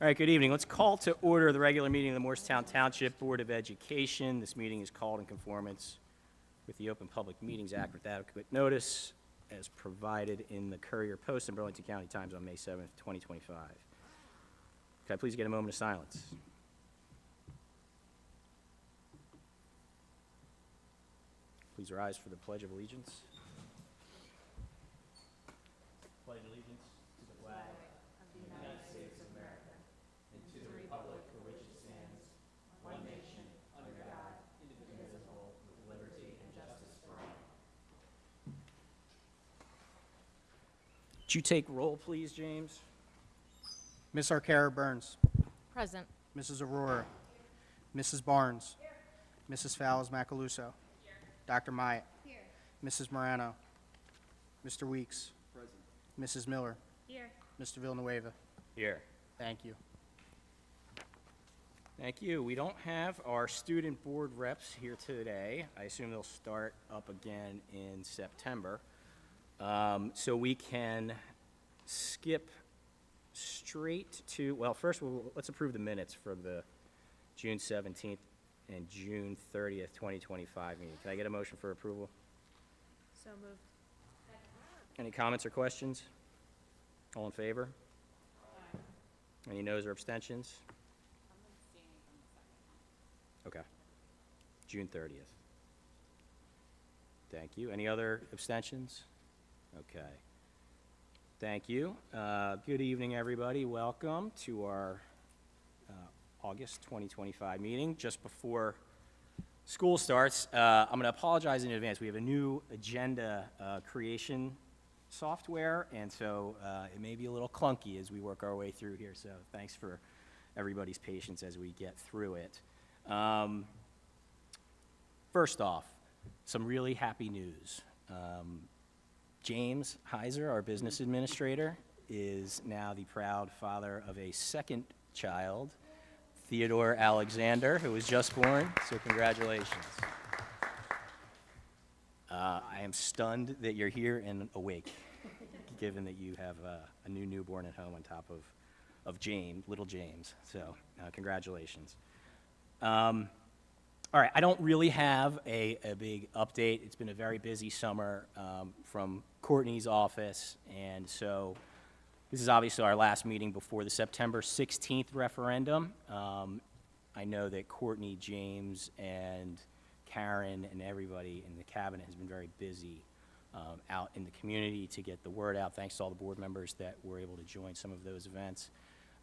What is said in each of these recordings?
All right, good evening. Let's call to order the regular meeting of the Moorestown Township Board of Education. This meeting is called in conformance with the Open Public Meetings Act with adequate notice as provided in the Courier Post and Burlington County Times on May 7th, 2025. Can I please get a moment of silence? Please rise for the Pledge of Allegiance. Pledge allegiance to the flag of the United States of America and to the republic for which it stands, one nation, under God, indivisible, with liberty and justice for all. Would you take roll, please, James? Ms. Arcaro-Burns. Present. Mrs. Aurora. Mrs. Barnes. Mrs. Fowles-Macaluso. Dr. Myatt. Mrs. Morano. Mr. Weeks. Mrs. Miller. Here. Mr. Villanueva. Here. Thank you. Thank you. We don't have our student board reps here today. I assume they'll start up again in September. So we can skip straight to, well, first let's approve the minutes for the June 17th and June 30th, 2025 meeting. Can I get a motion for approval? So moved. Any comments or questions? All in favor? Aye. Any noes or abstentions? I'm abstaining from the second. Okay. June 30th. Thank you. Any other abstentions? Okay. Thank you. Good evening, everybody. Welcome to our August 2025 meeting. Just before school starts, I'm going to apologize in advance. We have a new agenda creation software, and so it may be a little clunky as we work our way through here. So thanks for everybody's patience as we get through it. First off, some really happy news. James Heiser, our business administrator, is now the proud father of a second child, Theodore Alexander, who was just born, so congratulations. I am stunned that you're here and awake, given that you have a new newborn at home on top of James, little James, so congratulations. All right, I don't really have a big update. It's been a very busy summer from Courtney's office, and so this is obviously our last meeting before the September 16th referendum. I know that Courtney, James, and Karen and everybody in the cabinet has been very busy out in the community to get the word out. Thanks to all the board members that were able to join some of those events.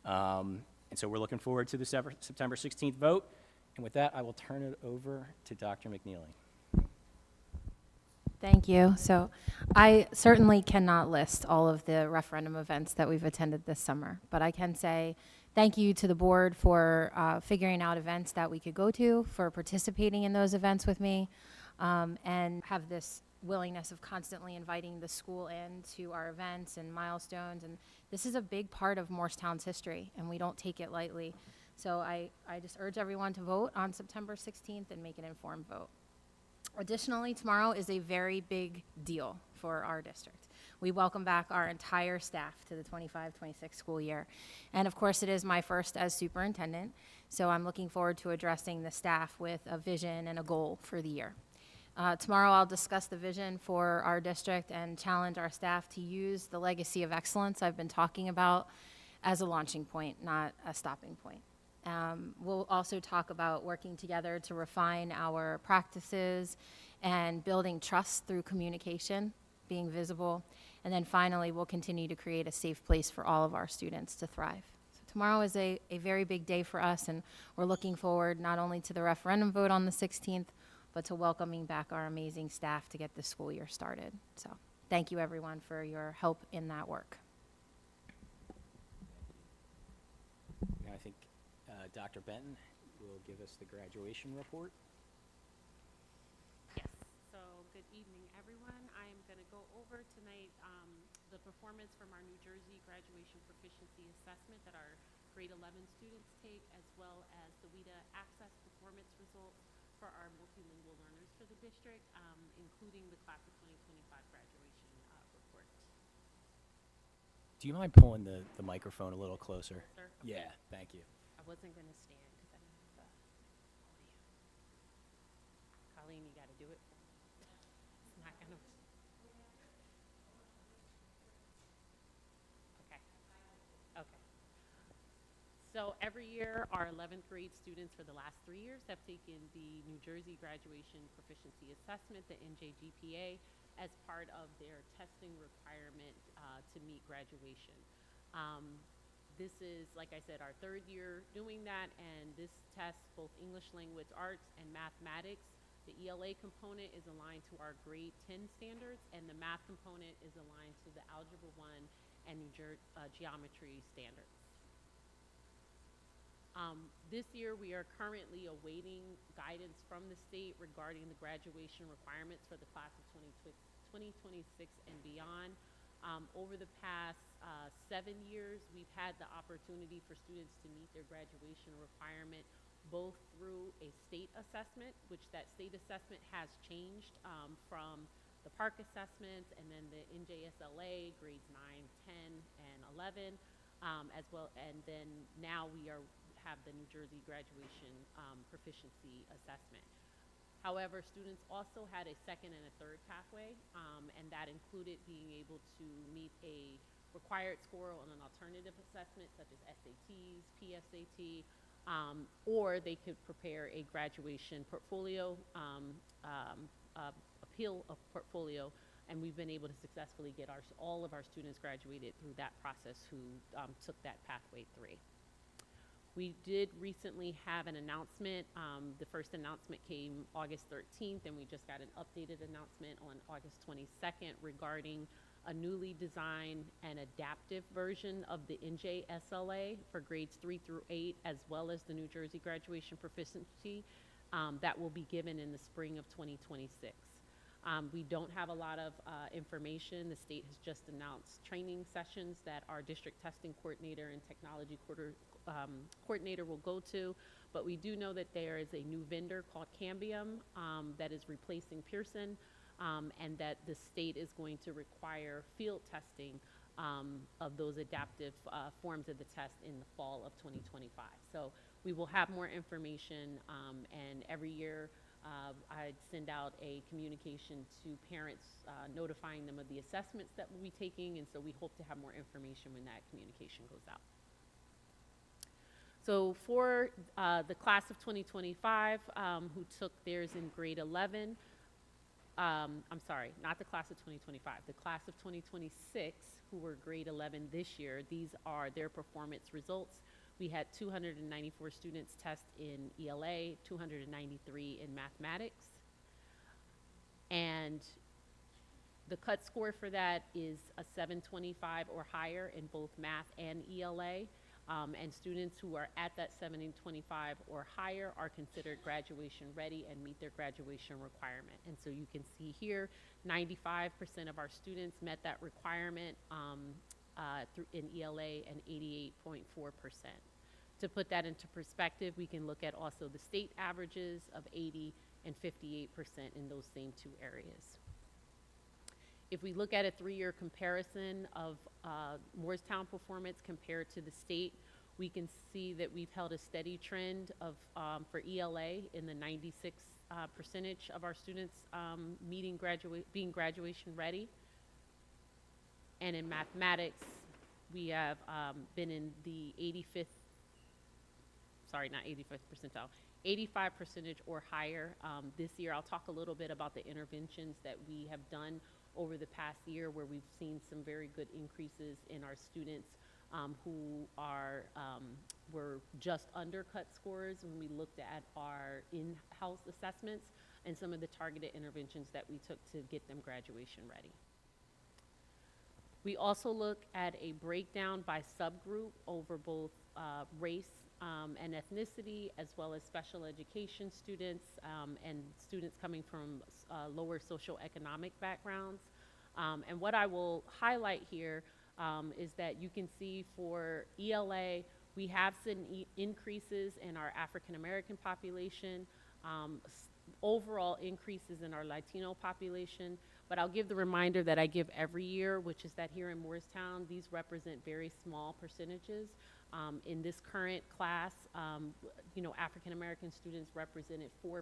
And so we're looking forward to the September 16th vote. And with that, I will turn it over to Dr. McNeely. Thank you. So I certainly cannot list all of the referendum events that we've attended this summer, but I can say thank you to the board for figuring out events that we could go to, for participating in those events with me, and have this willingness of constantly inviting the school in to our events and milestones. And this is a big part of Moorestown's history, and we don't take it lightly. So I just urge everyone to vote on September 16th and make an informed vote. Additionally, tomorrow is a very big deal for our district. We welcome back our entire staff to the 25-26 school year. And of course, it is my first as superintendent, so I'm looking forward to addressing the staff with a vision and a goal for the year. Tomorrow, I'll discuss the vision for our district and challenge our staff to use the legacy of excellence I've been talking about as a launching point, not a stopping point. We'll also talk about working together to refine our practices and building trust through communication, being visible. And then finally, we'll continue to create a safe place for all of our students to thrive. So tomorrow is a very big day for us, and we're looking forward not only to the referendum vote on the 16th, but to welcoming back our amazing staff to get the school year started. So thank you, everyone, for your help in that work. I think Dr. Benton will give us the graduation report. Yes, so good evening, everyone. I am going to go over tonight the performance from our New Jersey graduation proficiency assessment that our grade 11 students take, as well as the WIDA access performance results for our multilingual learners for the district, including. 2025 graduation report. Do you mind pulling the microphone a little closer? Sir? Yeah, thank you. I wasn't gonna stand because I didn't have the audio. Colleen, you gotta do it. It's not gonna. Okay. Okay. So every year, our 11th grade students for the last 3 years have taken the New Jersey Graduation Proficiency Assessment, the NJGPA, as part of their testing requirement to meet graduation. This is, like I said, our 3rd year doing that, and this test both English language arts and mathematics. The ELA component is aligned to our grade 10 standards, and the math component is aligned to the Algebra 1 and geometry standards. This year, we are currently awaiting guidance from the state regarding the graduation requirements for the class of 2026 and beyond. Over the past 7 years, we've had the opportunity for students to meet their graduation requirement both through a state assessment, which that state assessment has changed from the PARC assessments and then the NJSLA grades 9, 10, and 11, as well, and then now we have the New Jersey Graduation Proficiency Assessment. However, students also had a second and a third pathway, and that included being able to meet a required score on an alternative assessment such as SATs, PSAT, or they could prepare a graduation portfolio, appeal of portfolio, and we've been able to successfully get all of our students graduated through that process who took that pathway 3. We did recently have an announcement. The first announcement came August 13th, and we just got an updated announcement on August 22nd regarding a newly designed and adaptive version of the NJSLA for grades 3 through 8, as well as the New Jersey Graduation Proficiency that will be given in the spring of 2026. We don't have a lot of information. The state has just announced training sessions that our district testing coordinator and technology coordinator will go to, but we do know that there is a new vendor called Cambium that is replacing Pearson, and that the state is going to require field testing of those adaptive forms of the test in the fall of 2025. So we will have more information, and every year I send out a communication to parents notifying them of the assessments that we'll be taking, and so we hope to have more information when that communication goes out. So for the class of 2025 who took theirs in grade 11, I'm sorry, not the class of 2025, the class of 2026 who were grade 11 this year, these are their performance results. We had 294 students test in ELA, 293 in mathematics. And the cut score for that is a 725 or higher in both math and ELA. And students who are at that 725 or higher are considered graduation ready and meet their graduation requirement. And so you can see here, 95% of our students met that requirement in ELA and 88.4%. To put that into perspective, we can look at also the state averages of 80 and 58% in those same two areas. If we look at a 3-year comparison of Moorestown performance compared to the state, we can see that we've held a steady trend of, for ELA in the 96% of our students being graduation ready. And in mathematics, we have been in the 85% or higher this year. I'll talk a little bit about the interventions that we have done over the past year where we've seen some very good increases in our students who were just under cut scores when we looked at our in-house assessments and some of the targeted interventions that we took to get them graduation ready. We also look at a breakdown by subgroup over both race and ethnicity, as well as special education students and students coming from lower socioeconomic backgrounds. And what I will highlight here is that you can see for ELA, we have seen increases in our African American population, overall increases in our Latino population, But I'll give the reminder that I give every year, which is that here in Moorestown, these represent very small percentages. In this current class, African American students represented 4%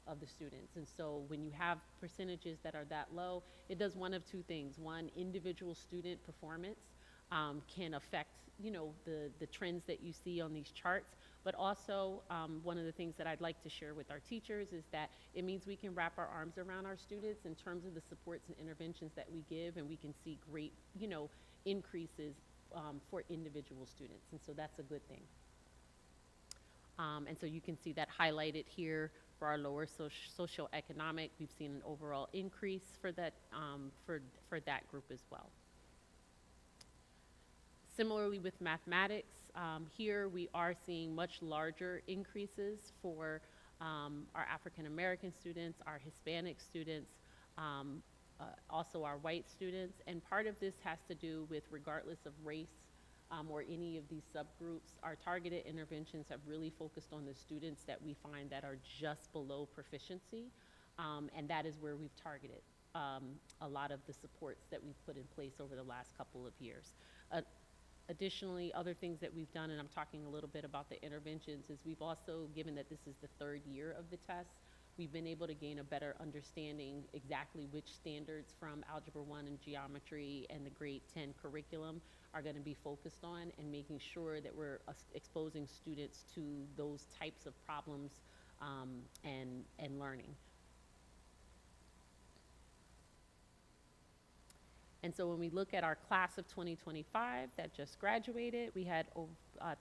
of the students. And so when you have percentages that are that low, it does one of two things. One, individual student performance can affect, the trends that you see on these charts. But also, one of the things that I'd like to share with our teachers is that it means we can wrap our arms around our students in terms of the supports and interventions that we give, and we can see great, increases for individual students. And so that's a good thing. And so you can see that highlighted here for our lower socioeconomic. We've seen an overall increase for that, for that group as well. Similarly with mathematics, here we are seeing much larger increases for our African American students, our Hispanic students, also our white students. And part of this has to do with, regardless of race or any of these subgroups, our targeted interventions have really focused on the students that we find that are just below proficiency. And that is where we've targeted a lot of the supports that we've put in place over the last couple of years. Additionally, other things that we've done, and I'm talking a little bit about the interventions, is we've also, given that this is the third year of the test, we've been able to gain a better understanding exactly which standards from Algebra 1 and Geometry and the grade 10 curriculum are going to be focused on, and making sure that we're exposing students to those types of problems and learning. And so when we look at our class of 2025 that just graduated, we had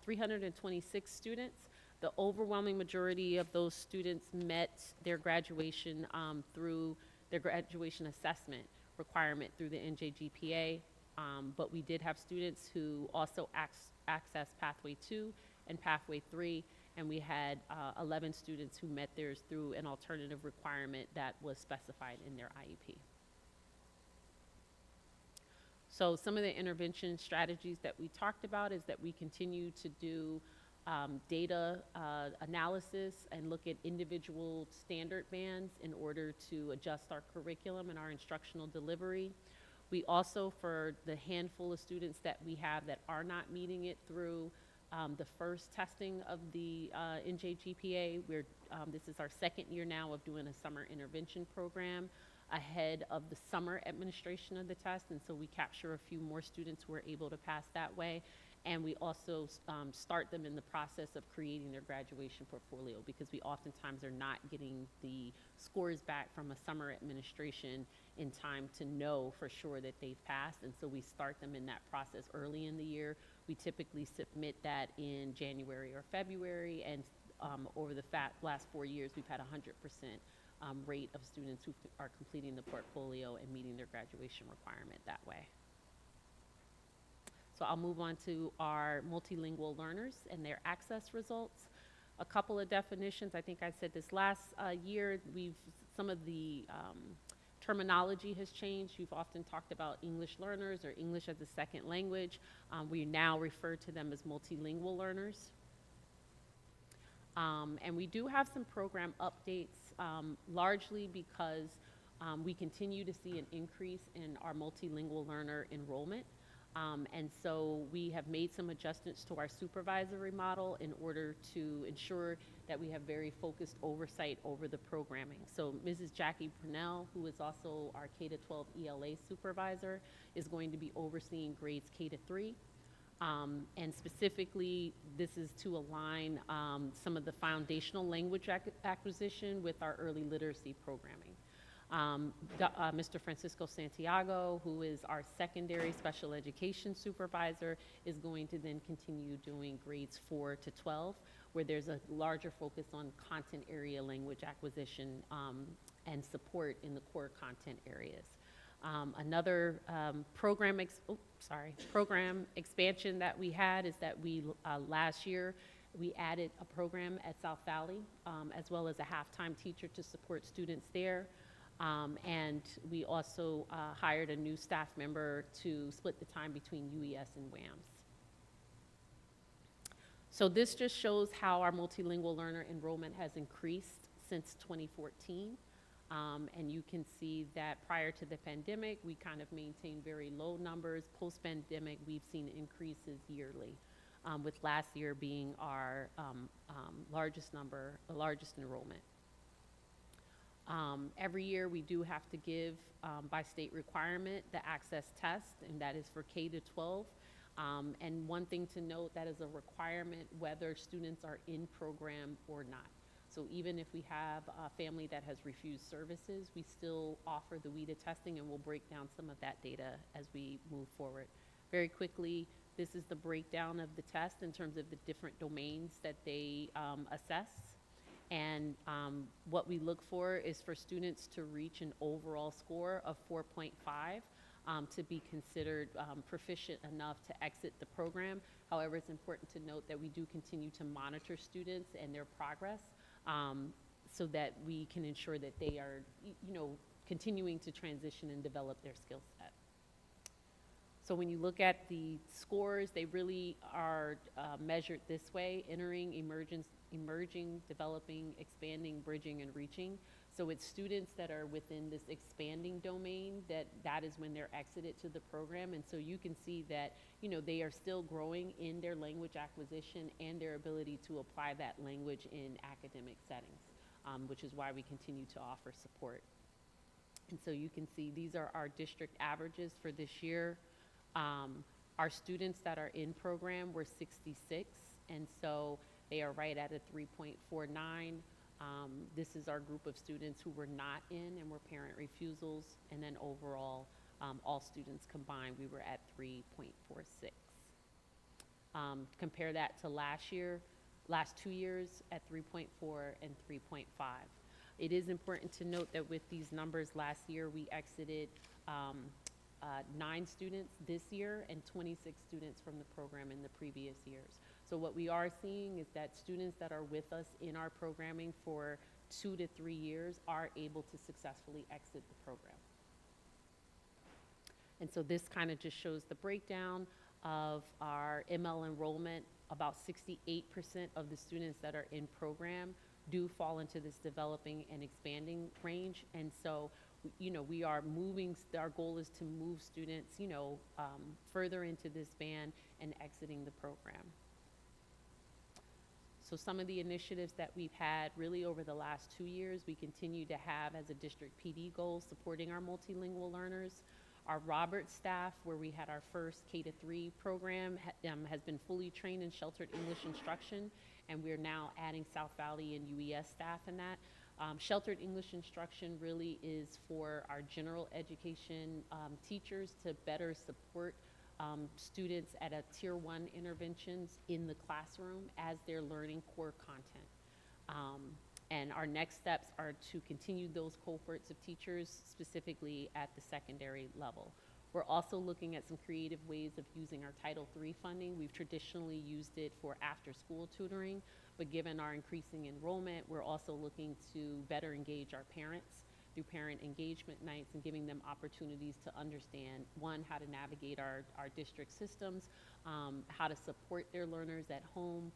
326 students. The overwhelming majority of those students met their graduation through their graduation assessment requirement through the NJGPA. But we did have students who also accessed Pathway 2 and Pathway 3, and we had 11 students who met theirs through an alternative requirement that was specified in their IEP. So some of the intervention strategies that we talked about is that we continue to do data analysis and look at individual standard bands in order to adjust our curriculum and our instructional delivery. We also, for the handful of students that we have that are not meeting it through the first testing of the NJGPA, this is our second year now of doing a summer intervention program ahead of the summer administration of the test, and so we capture a few more students who are able to pass that way. And we also start them in the process of creating their graduation portfolio, because we oftentimes are not getting the scores back from a summer administration in time to know for sure that they've passed. And so we start them in that process early in the year. We typically submit that in January or February, and over the last 4 years, we've had 100% rate of students who are completing the portfolio and meeting their graduation requirement that way. So I'll move on to our multilingual learners and their access results. A couple of definitions. I think I said this last year. Some of the terminology has changed. We've often talked about English learners or English as a second language. We now refer to them as multilingual learners. And we do have some program updates, largely because we continue to see an increase in our multilingual learner enrollment. And so we have made some adjustments to our supervisory model in order to ensure that we have very focused oversight over the programming. So Mrs. Jackie Purnell, who is also our K-12 ELA supervisor, is going to be overseeing grades K-3. And specifically, this is to align some of the foundational language acquisition with our early literacy programming. Mr. Francisco Santiago, who is our secondary special education supervisor, is going to then continue doing grades 4 to 12, where there's a larger focus on content area language acquisition and support in the core content areas. Another program expansion that we had is that last year we added a program at South Valley, as well as a halftime teacher to support students there. And we also hired a new staff member to split the time between UES and WAMS. So this just shows how our multilingual learner enrollment has increased since 2014. And you can see that prior to the pandemic, we kind of maintained very low numbers. Post-pandemic, we've seen increases yearly, with last year being our largest enrollment. Every year, we do have to give, by state requirement, the access test, and that is for K to 12. And one thing to note, that is a requirement whether students are in program or not. So even if we have a family that has refused services, we still offer the WIDA testing, and we'll break down some of that data as we move forward. Very quickly, this is the breakdown of the test in terms of the different domains that they assess. And what we look for is for students to reach an overall score of 4.5 to be considered proficient enough to exit the program. However, it's important to note that we do continue to monitor students and their progress so that we can ensure that they are, continuing to transition and develop their skill set. So when you look at the scores, they really are measured this way: entering, emerging, developing, expanding, bridging, and reaching. So it's students that are within this expanding domain that is when they're exited to the program. And so you can see that, they are still growing in their language acquisition and their ability to apply that language in academic settings, which is why we continue to offer support. And so you can see these are our district averages for this year. Our students that are in program were 66, and so they are right at a 3.49. This is our group of students who were not in and were parent refusals, and then overall, all students combined, we were at 3.46. Compare that to last 2 years at 3.4 and 3.5. It is important to note that with these numbers last year, we exited 9 students this year and 26 students from the program in the previous years. So what we are seeing is that students that are with us in our programming for 2 to 3 years are able to successfully exit the program. And so this kind of just shows the breakdown of our ML enrollment. About 68% of the students that are in program do fall into this developing and expanding range. And so, we are moving, our goal is to move students, further into this band and exiting the program. So some of the initiatives that we've had really over the last 2 years, we continue to have as a district PD goal supporting our multilingual learners. Our Roberts staff, where we had our first K to 3 program, has been fully trained in sheltered English instruction, and we're now adding South Valley and UES staff in that. Sheltered English instruction really is for our general education teachers to better support students at a Tier 1 interventions in the classroom as they're learning core content. And our next steps are to continue those cohorts of teachers, specifically at the secondary level. We're also looking at some creative ways of using our Title III funding. We've traditionally used it for after-school tutoring, but given our increasing enrollment, we're also looking to better engage our parents through parent engagement nights and giving them opportunities to understand, one, how to navigate our district systems, how to support their learners at home,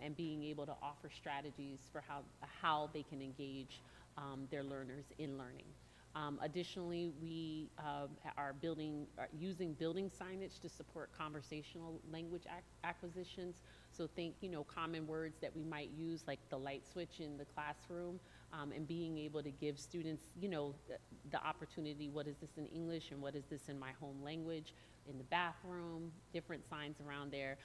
and being able to offer strategies for how they can engage their learners in learning. Additionally, we are using building signage to support conversational language acquisitions. So think, common words that we might use, like the light switch in the classroom, and being able to give students, the opportunity, what is this in English and what is this in my home language, in the bathroom, different signs around there,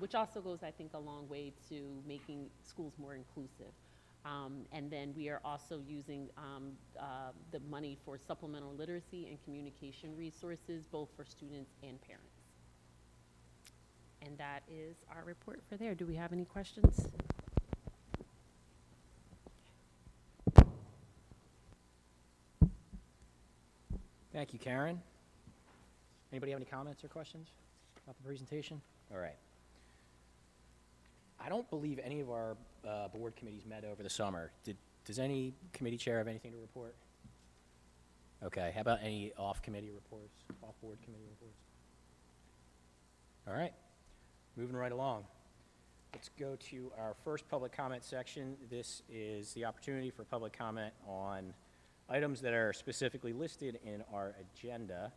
which also goes, I think, a long way to making schools more inclusive. And then we are also using the money for supplemental literacy and communication resources, both for students and parents. And that is our report for there. Do we have any questions? Thank you, Karen. Anybody have any comments or questions about the presentation? All right. I don't believe any of our board committees met over the summer. Does any committee chair have anything to report? Okay, how about any off-committee reports, off-board committee reports? All right, moving right along. Let's go to our first public comment section. This is the opportunity for public comment on items that are specifically listed in our agenda,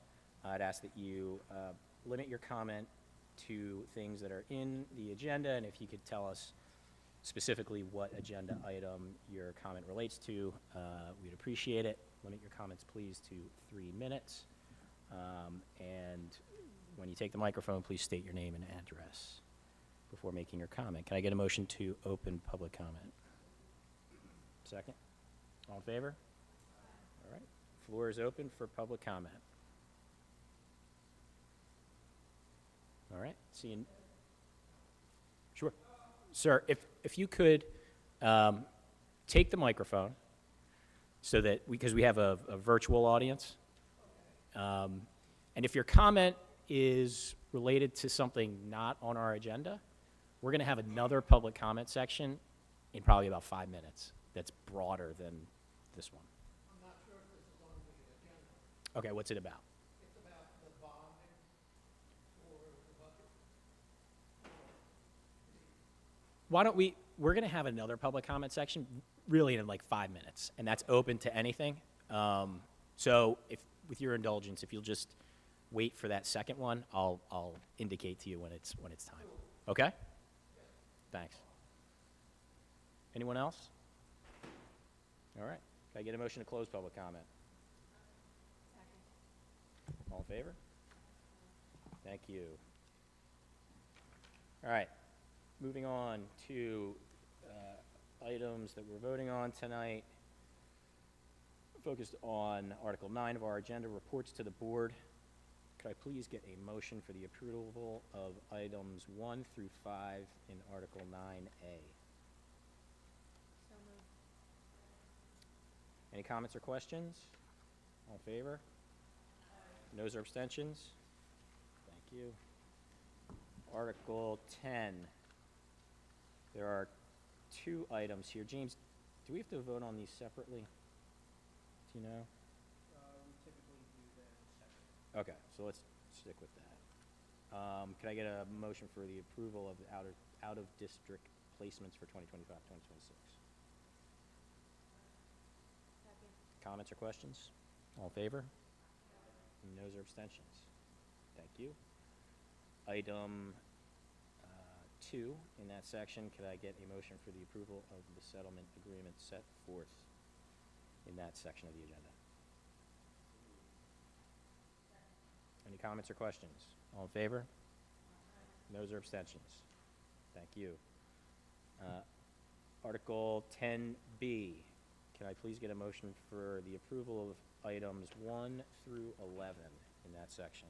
I'd ask that you limit your comment to things that are in the agenda, and if you could tell us specifically what agenda item your comment relates to, we'd appreciate it. Limit your comments, please, to 3 minutes. And when you take the microphone, please state your name and address before making your comment. Can I get a motion to open public comment? Second? All in favor? All right. Floor is open for public comment. All right. Seeing. Sure. Sir, if you could take the microphone so that, because we have a virtual audience. And if your comment is related to something not on our agenda, we're going to have another public comment section in probably about 5 minutes that's broader than this one. I'm not sure if this is on the agenda. Okay, what's it about? It's about the bonding for the budget. Why don't we're going to have another public comment section really in like 5 minutes, and that's open to anything. So if, with your indulgence, if you'll just wait for that second one, I'll indicate to you when it's time. Okay? Thanks. Anyone else? All right. Can I get a motion to close public comment? All in favor? Thank you. All right. Moving on to items that we're voting on tonight. Focused on Article 9 of our agenda, reports to the board. Could I please get a motion for the approval of items 1 through 5 in Article 9A? Any comments or questions? All in favor? Noes or abstentions? Thank you. Article 10. There are 2 items here. James, do we have to vote on these separately? Do you know? We typically do that separately. Okay, so let's stick with that. Can I get a motion for the approval of the out-of-district placements for 2025, 2026? Comments or questions? All in favor? Noes or abstentions? Thank you. Item 2 in that section, could I get a motion for the approval of the settlement agreement set forth in that section of the agenda? Any comments or questions? All in favor? Noes or abstentions? Thank you. Article 10B. Can I please get a motion for the approval of items 1 through 11 in that section?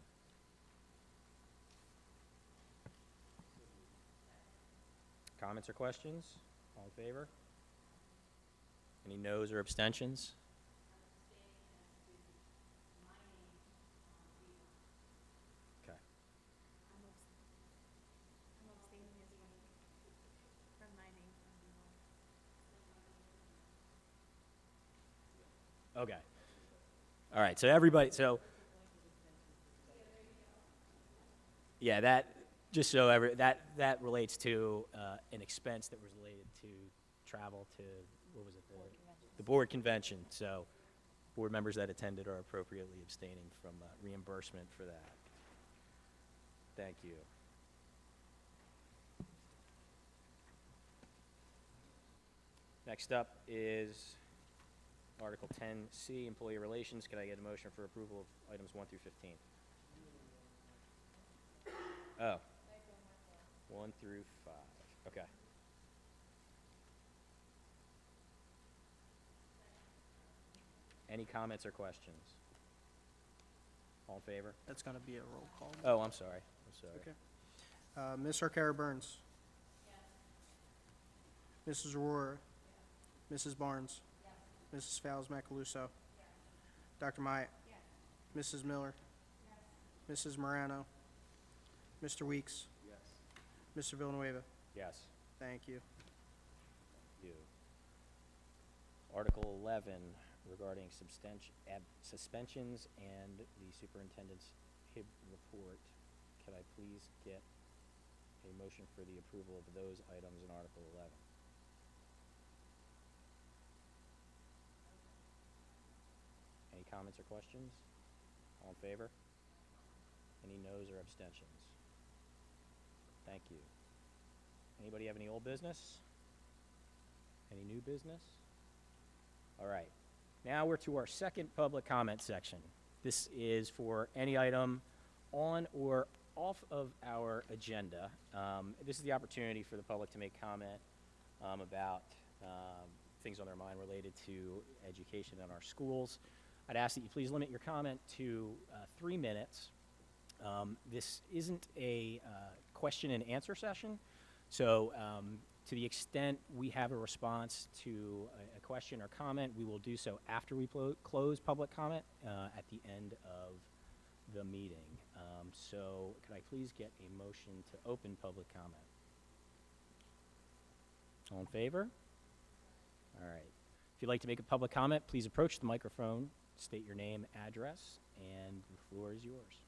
Comments or questions? All in favor? Any noes or abstentions? Okay. Okay. All right, so everybody, yeah, that, just so that relates to an expense that was related to travel to, what was it? The board convention. So board members that attended are appropriately abstaining from reimbursement for that. Thank you. Next up is Article 10C, Employee Relations. Can I get a motion for approval of items 1 through 15? Oh. 1 through 5. Okay. Any comments or questions? All in favor? That's going to be a roll call. Oh, I'm sorry. Okay. Ms. Arcaro Burns. Yes. Mrs. Aurora. Yes. Mrs. Barnes. Yes. Mrs. Fowles Macaluso. Yes. Dr. Myatt. Yes. Mrs. Miller. Yes. Mrs. Morano. Mr. Weeks. Yes. Mr. Villanueva. Yes. Thank you. Thank you. Article 11, regarding suspensions and the superintendent's HIB report. Could I please get a motion for the approval of those items in Article 11? comments or questions? All in favor? Any noes or abstentions? Thank you. Anybody have any old business? Any new business? All right. Now we're to our second public comment section. This is for any item on or off of our agenda. This is the opportunity for the public to make comment about things on their mind related to education in our schools. I'd ask that you please limit your comment to 3 minutes. This isn't a question and answer session, so to the extent we have a response to a question or comment, we will do so after we close public comment at the end of the meeting. So could I please get a motion to open public comment? All in favor? All right. If you'd like to make a public comment, please approach the microphone, state your name, address, and the floor is yours.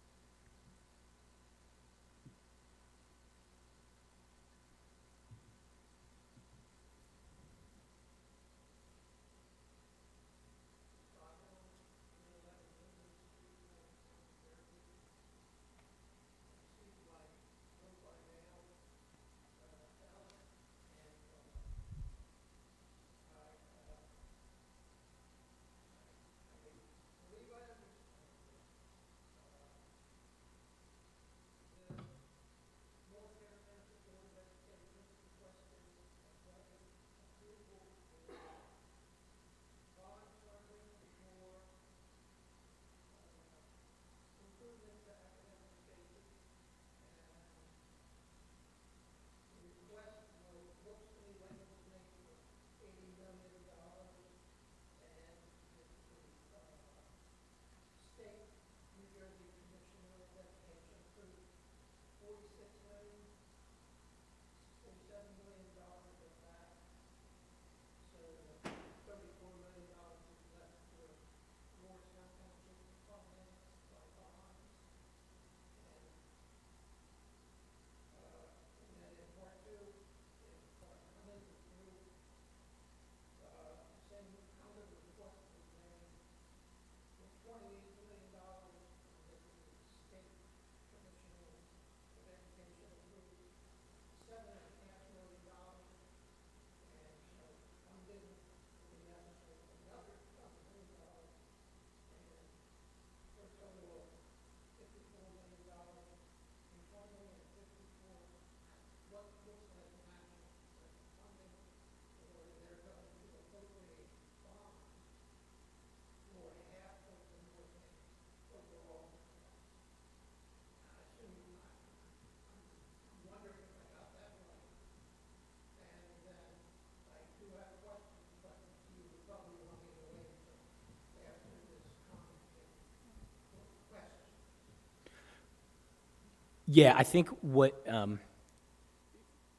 Yeah, I think what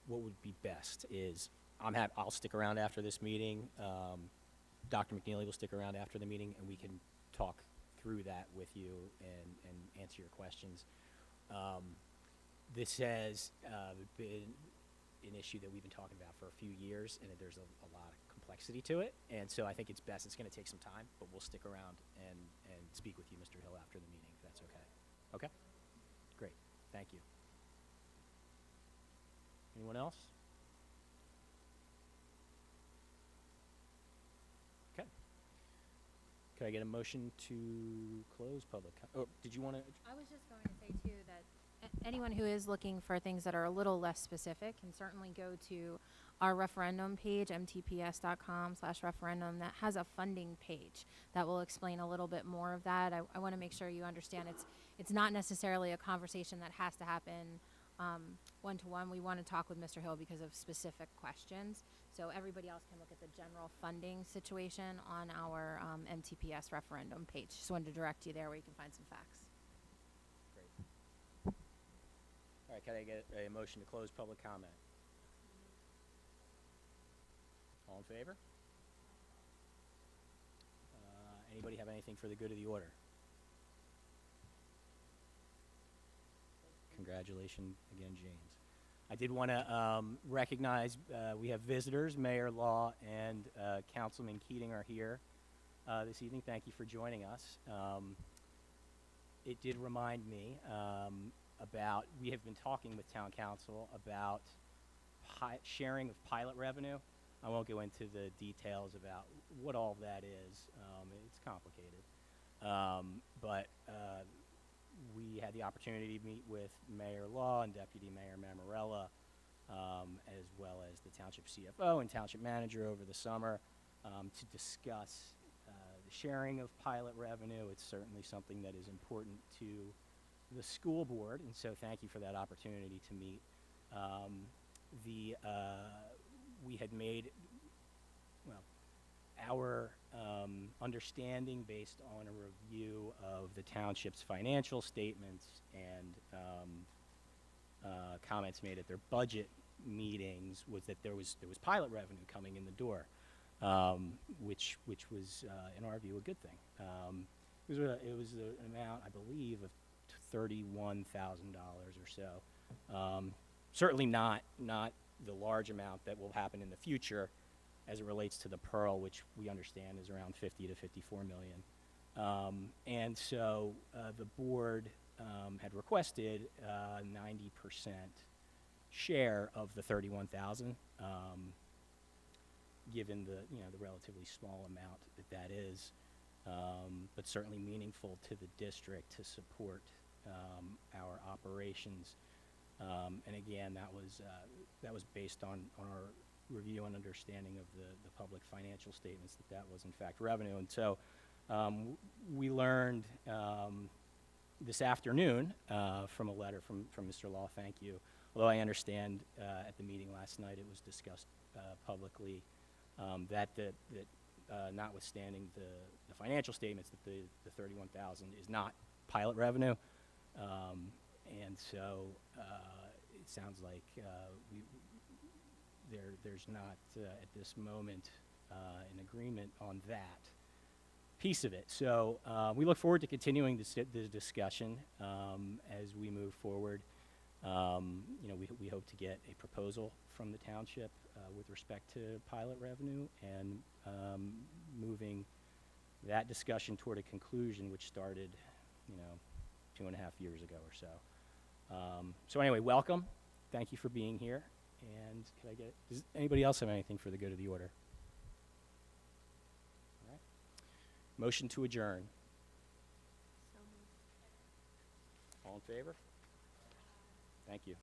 would be best is I'll stick around after this meeting. Dr. McNeely will stick around after the meeting, and we can talk through that with you and answer your questions. This has been an issue that we've been talking about for a few years, and there's a lot of complexity to it. And so I think it's best. It's going to take some time, but we'll stick around and speak with you, Mr. Hill, after the meeting, if that's okay. Okay? Great. Thank you. Anyone else? Okay. Could I get a motion to close public? Oh, did you want to? I was just going to say, too, that anyone who is looking for things that are a little less specific can certainly go to our referendum page, mtps.com/referendum, that has a funding page that will explain a little bit more of that. I want to make sure you understand it's not necessarily a conversation that has to happen one-to-one. We want to talk with Mr. Hill because of specific questions. So everybody else can look at the general funding situation on our MTPS referendum page. Just wanted to direct you there where you can find some facts. Great. All right, can I get a motion to close public comment? All in favor? Anybody have anything for the good of the order? Congratulations again, James. I did want to recognize we have visitors. Mayor Law and Councilman Keating are here. this evening. Thank you for joining us. It did remind me about, we have been talking with Town Council about sharing of pilot revenue. I won't go into the details about what all that is. It's complicated. But we had the opportunity to meet with Mayor Law and Deputy Mayor Mamarella, as well as the Township CFO and Township Manager over the summer to discuss the sharing of pilot revenue. It's certainly something that is important to the school board, and so thank you for that opportunity to meet. We had made, well, our understanding based on a review of the township's financial statements and comments made at their budget meetings was that there was pilot revenue coming in the door, which was in our view a good thing. It was an amount, I believe, of $31,000 or so. Certainly not the large amount that will happen in the future as it relates to the Pearl, which we understand is around 50 to 54 million. And so the board had requested 90% share of the 31,000, given the relatively small amount that is, but certainly meaningful to the district to support our operations. And again, that was based on our review and understanding of the public financial statements that was in fact revenue. And so we learned this afternoon from a letter from Mr. Law, thank you, although I understand at the meeting last night it was discussed publicly that notwithstanding the financial statements, that the 31,000 is not pilot revenue. And so it sounds like there's not at this moment an agreement on that piece of it. So we look forward to continuing the discussion as we move forward. We hope to get a proposal from the township with respect to pilot revenue and moving that discussion toward a conclusion, which started 2.5 years ago or so. So anyway, welcome. Thank you for being here. And does anybody else have anything for the good of the order? All right. Motion to adjourn. So moved. All in favor? Thank you.